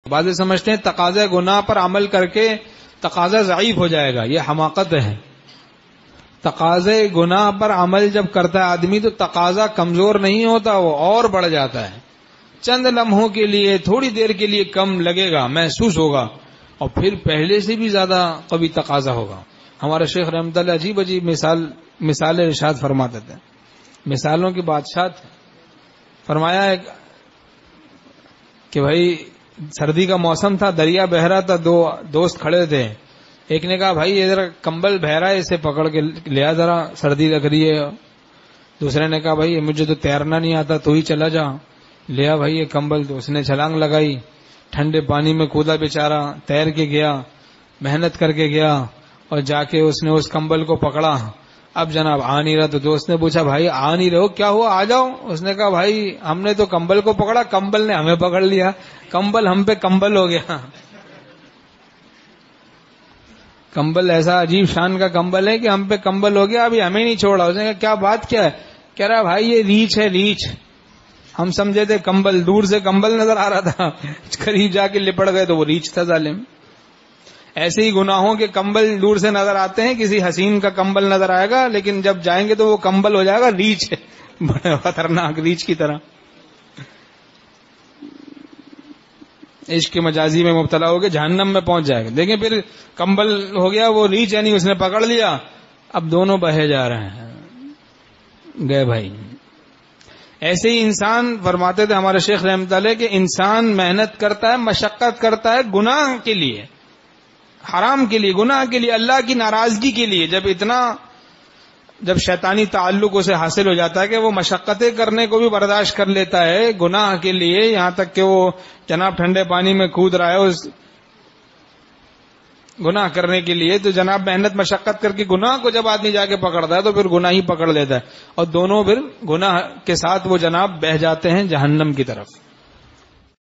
بعض سمجھتے ہیں تقاضا گناہ پر عمل کر کے تقاضا ضعیف ہو جائے گا، یہ حماقت ہے۔ تقاضے گناہ پر عمل جب کرتا ہے آدمی تو تقاضا کمزور نہیں ہوتا، وہ اور بڑھ جاتا ہے۔ چند لمحوں کے لیے، تھوڑی دیر کے لیے کم لگے گا، محسوس ہوگا، اور پھر پہلے سے بھی زیادہ قوی تقاضا ہوگا۔ ہمارے شیخ رحمۃ اللہ عجیب عجیب مثالیں ارشاد فرماتے تھے، مثالوں کی بادشاہ تھے۔ فرمایا ہے کہ بھائی سردی کا موسم تھا، دریا بہہ رہا تھا، دو دوست کھڑے تھے۔ ایک نے کہا بھائی یہ ذرا کمبل بہہ رہا ہے، اسے پکڑ کے لیا، ذرا سردی لگ رہی ہے۔ دوسرے نے کہا بھائی مجھے تو تیرنا نہیں آتا، تو ہی چلا جا، لیا بھائی یہ کمبل۔ تو اس نے چھلانگ لگائی، ٹھنڈے پانی میں کودا بیچارہ، تیر کے گیا، محنت کر کے گیا، اور جا کے اس نے اس کمبل کو پکڑا۔ اب جناب آ نہیں رہا، تو دوست نے پوچھا بھائی آ نہیں رہے ہو، کیا ہوا، آ جاؤ۔ اس نے کہا بھائی ہم نے تو کمبل کو پکڑا، کمبل نے ہمیں پکڑ لیا، کمبل ہم پہ کمبل ہو گیا۔ کمبل ایسا عجیب شان کا کمبل ہے کہ ہم پہ کمبل ہو گیا، ابھی ہمیں نہیں چھوڑا۔ اس نے کہا کیا بات کیا ہے؟ کہہ رہا بھائی یہ ریچھ ہے، ریچھ، ہم سمجھے تھے کمبل، دور سے کمبل نظر آ رہا تھا، قریب جا کے لپٹ گئے تو وہ ریچھ تھا ظالم۔ ایسے ہی گناہوں کے کمبل دور سے نظر آتے ہیں، کسی حسین کا کمبل نظر آئے گا، لیکن جب جائیں گے تو وہ کمبل ہو جائے گا ریچھ، بڑے خطرناک ریچھ کی طرح۔ عشق کے مجازی میں مبتلا ہو کے جہنم میں پہنچ جائے گا۔ دیکھیں پھر کمبل ہو گیا وہ ریچھ، یعنی اس نے پکڑ لیا، اب دونوں بہے جا رہے ہیں، گئے بھائی۔ ایسے ہی انسان، فرماتے تھے ہمارے شیخ رحمۃ اللہ کہ انسان محنت کرتا ہے، مشقت کرتا ہے گناہ کے لیے، حرام کے لیے، گناہ کے لیے، اللہ کی ناراضگی کے لیے۔ جب شیطانی تعلق اسے حاصل ہو جاتا ہے کہ وہ مشقتیں کرنے کو بھی برداشت کر لیتا ہے گناہ کے لیے، یہاں تک کہ وہ جناب ٹھنڈے پانی میں کود رہا ہے اس گناہ کرنے کے لیے، تو جناب محنت مشقت کر کے گناہ کو جب آدمی جا کے پکڑتا ہے تو پھر گناہ ہی پکڑ لیتا ہے، اور دونوں پھر گناہ کے ساتھ وہ جناب بہہ جاتے ہیں جہنم کی طرف۔